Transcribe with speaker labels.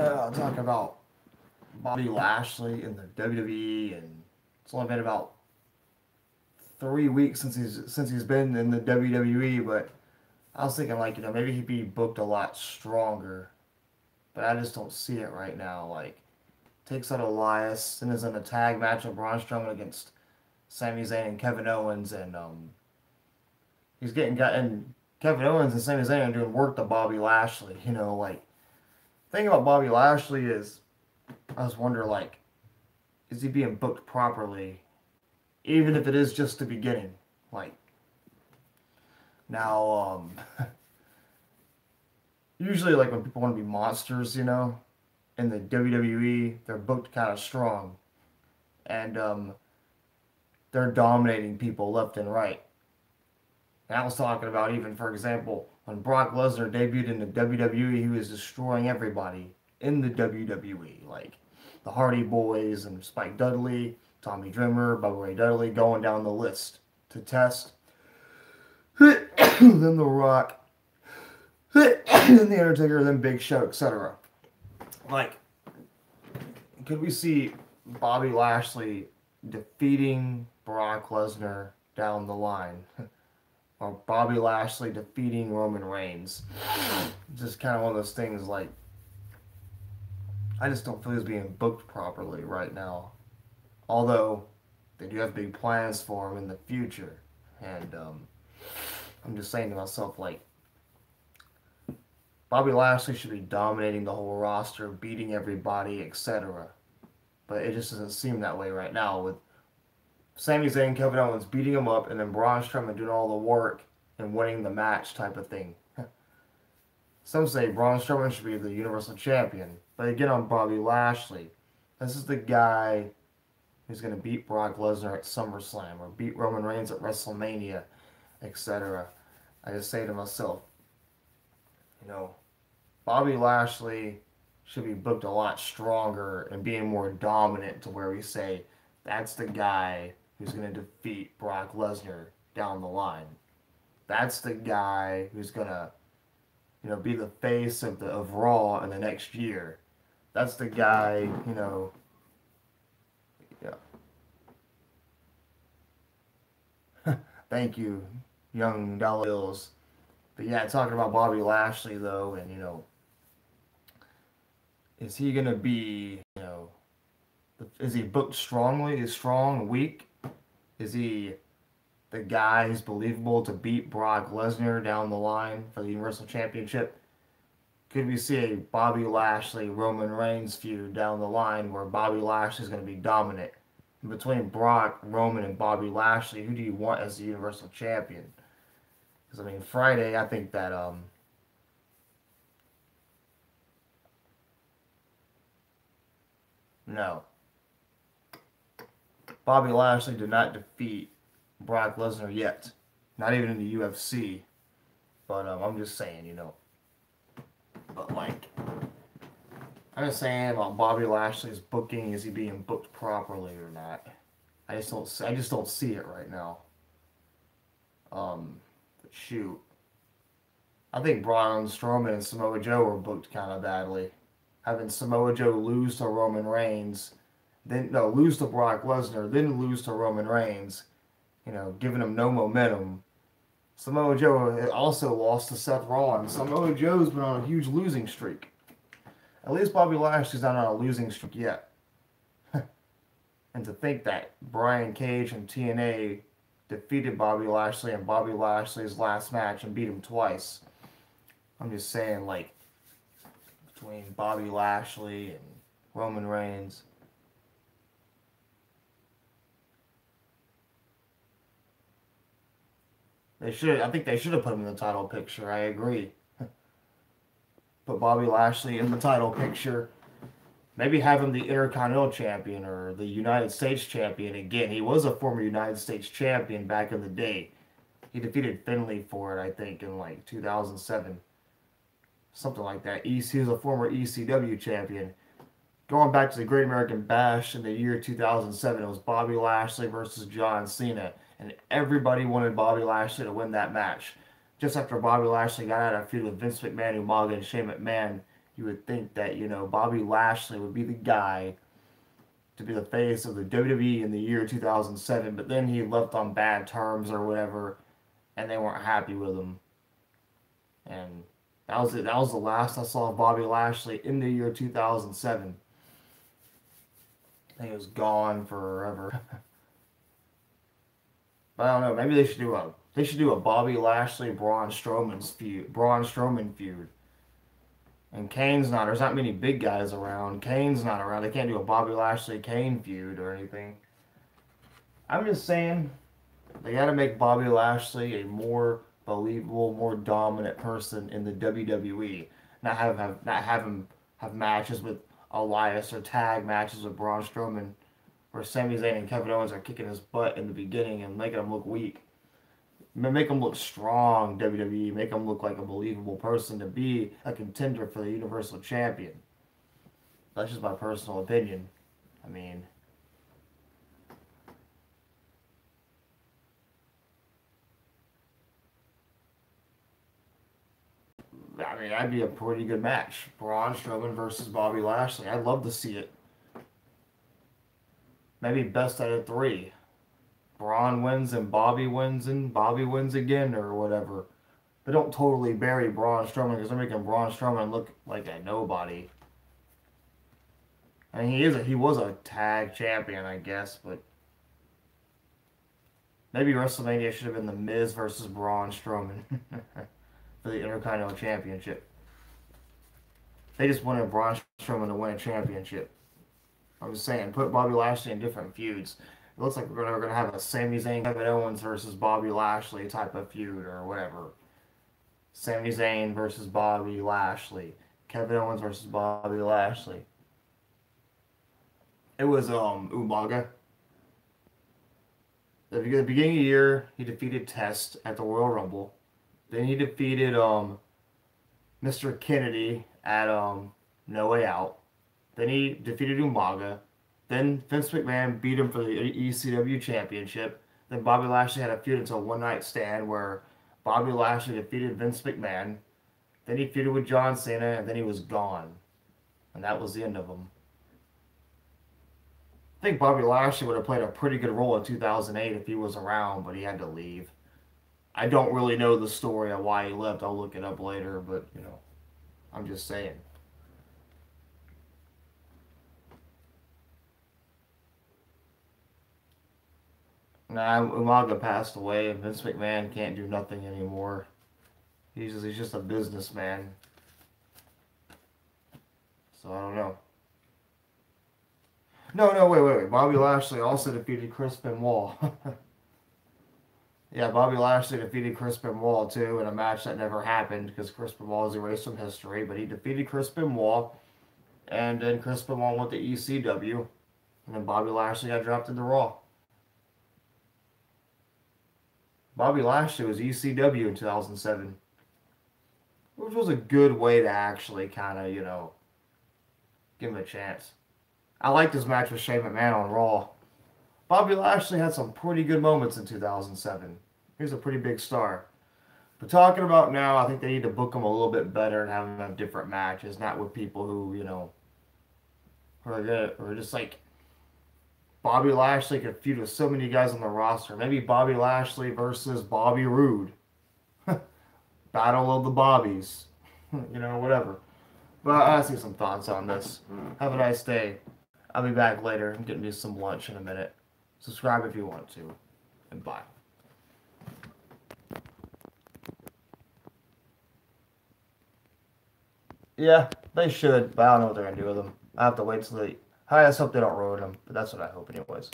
Speaker 1: I'll talk about Bobby Lashley in the WWE, and it's only been about 3 weeks since he's been in the WWE. But I was thinking like maybe he'd be booked a lot stronger, but I just don't see it right now. Like takes out Elias and is in a tag match with Braun Strowman against Sami Zayn and Kevin Owens, and he's and Kevin Owens and Sami Zayn are doing work to Bobby Lashley. Like the thing about Bobby Lashley is I was wondering like, is he being booked properly, even if it is just the beginning? Like now, usually like when people want to be monsters, in the WWE, they're booked kind of strong, and they're dominating people left and right. And I was talking about even, for example, when Brock Lesnar debuted in the WWE, he was destroying everybody in the WWE, like the Hardy Boys and Spike Dudley, Tommy Dreamer, Bubba Ray Dudley, going down the list to Test. Then The Rock, then The Undertaker, then Big Show, etc. Like, could we see Bobby Lashley defeating Brock Lesnar down the line? Or Bobby Lashley defeating Roman Reigns? Just kind of one of those things like, I just don't feel he's being booked properly right now. Although, they do have big plans for him in the future. And I'm just saying to myself, like, Bobby Lashley should be dominating the whole roster, beating everybody, etc. But it just doesn't seem that way right now with Sami Zayn and Kevin Owens beating him up and then Braun Strowman doing all the work and winning the match type of thing. Some say Braun Strowman should be the Universal Champion. But again on Bobby Lashley, this is the guy who's going to beat Brock Lesnar at SummerSlam or beat Roman Reigns at WrestleMania, etc. I just say to myself, Bobby Lashley should be booked a lot stronger and being more dominant to where we say, that's the guy who's going to defeat Brock Lesnar down the line. That's the guy who's going to, be the face of Raw in the next year. That's the guy, yeah. Thank you, young dollar bills. But yeah, talking about Bobby Lashley though, and is he going to be, is he booked strongly? Is strong, weak? Is he the guy who's believable to beat Brock Lesnar down the line for the Universal Championship? Could we see a Bobby Lashley Roman Reigns feud down the line where Bobby Lashley is going to be dominant? In between Brock, Roman, and Bobby Lashley, who do you want as the Universal Champion? Because Friday, I think that no. Bobby Lashley did not defeat Brock Lesnar yet. Not even in the UFC. But I'm just saying, But like, I'm just saying about Bobby Lashley's booking. Is he being booked properly or not? I just don't see it right now. But shoot. I think Braun Strowman and Samoa Joe were booked kind of badly. Having Samoa Joe lose to Roman Reigns, lose to Brock Lesnar, then lose to Roman Reigns, giving him no momentum. Samoa Joe also lost to Seth Rollins. Samoa Joe's been on a huge losing streak. At least Bobby Lashley's not on a losing streak yet. And to think that Brian Cage and TNA defeated Bobby Lashley in Bobby Lashley's last match and beat him twice. I'm just saying, like, between Bobby Lashley and Roman Reigns. I think they should have put him in the title picture. I agree. Put Bobby Lashley in the title picture. Maybe have him the Intercontinental Champion or the United States Champion again. He was a former United States Champion back in the day. He defeated Finlay for it, I think, in like 2007. Something like that. He was a former ECW champion. Going back to the Great American Bash in the year 2007, it was Bobby Lashley versus John Cena. And everybody wanted Bobby Lashley to win that match. Just after Bobby Lashley got out of a feud with Vince McMahon, Umaga, and Shane McMahon, you would think that, Bobby Lashley would be the guy to be the face of the WWE in the year 2007, but then he left on bad terms or whatever, and they weren't happy with him. And that was it. That was the last I saw of Bobby Lashley in the year 2007. And he was gone forever. But I don't know. Maybe they should do a Bobby Lashley Braun Strowman feud. And there's not many big guys around. Kane's not around. They can't do a Bobby Lashley Kane feud or anything. I'm just saying they got to make Bobby Lashley a more believable, more dominant person in the WWE. Not have him have matches with Elias or tag matches with Braun Strowman, where Sami Zayn and Kevin Owens are kicking his butt in the beginning and making him look weak. Make him look strong, WWE. Make him look like a believable person to be a contender for the Universal Champion. That's just my personal opinion. I mean, that'd be a pretty good match. Braun Strowman versus Bobby Lashley. I'd love to see it. Maybe best out of 3. Braun wins and Bobby wins again or whatever. But don't totally bury Braun Strowman because they're making Braun Strowman look like a nobody. I mean, he was a tag champion, I guess, but maybe WrestleMania should have been The Miz versus Braun Strowman for the Intercontinental Championship. They just wanted Braun Strowman to win a championship. I'm just saying, put Bobby Lashley in different feuds. It looks like we're gonna have a Sami Zayn, Kevin Owens versus Bobby Lashley type of feud or whatever. Sami Zayn versus Bobby Lashley. Kevin Owens versus Bobby Lashley. It was Umaga. At the beginning of the year, he defeated Test at the Royal Rumble. Then he defeated Mr. Kennedy at No Way Out. Then he defeated Umaga. Then Vince McMahon beat him for the ECW Championship. Then Bobby Lashley had a feud until One Night Stand where Bobby Lashley defeated Vince McMahon. Then he feuded with John Cena, and then he was gone. And that was the end of him. I think Bobby Lashley would have played a pretty good role in 2008 if he was around, but he had to leave. I don't really know the story of why he left. I'll look it up later, but, I'm just saying. Nah, Umaga passed away, and Vince McMahon can't do nothing anymore. He's just a businessman. So I don't know. No, wait. Bobby Lashley also defeated Chris Benoit. Yeah, Bobby Lashley defeated Chris Benoit too in a match that never happened because Chris Benoit was erased from history. But he defeated Chris Benoit, and then Chris Benoit went to ECW, and then Bobby Lashley got dropped into Raw. Bobby Lashley was ECW in 2007, which was a good way to actually kind of, give him a chance. I liked his match with Shane McMahon on Raw. Bobby Lashley had some pretty good moments in 2007. He's a pretty big star. But talking about now, I think they need to book him a little bit better and have him have different matches, not with people who, who are just like Bobby Lashley could feud with so many guys on the roster. Maybe Bobby Lashley versus Bobby Roode. Battle of the Bobbies. Whatever. But I see some thoughts on this. Have a nice day. I'll be back later. I'm getting to some lunch in a minute. Subscribe if you want to. And bye. Yeah, they should, but I don't know what they're going to do with them. I have to wait till they... I just hope they don't ruin them, but that's what I hope anyways.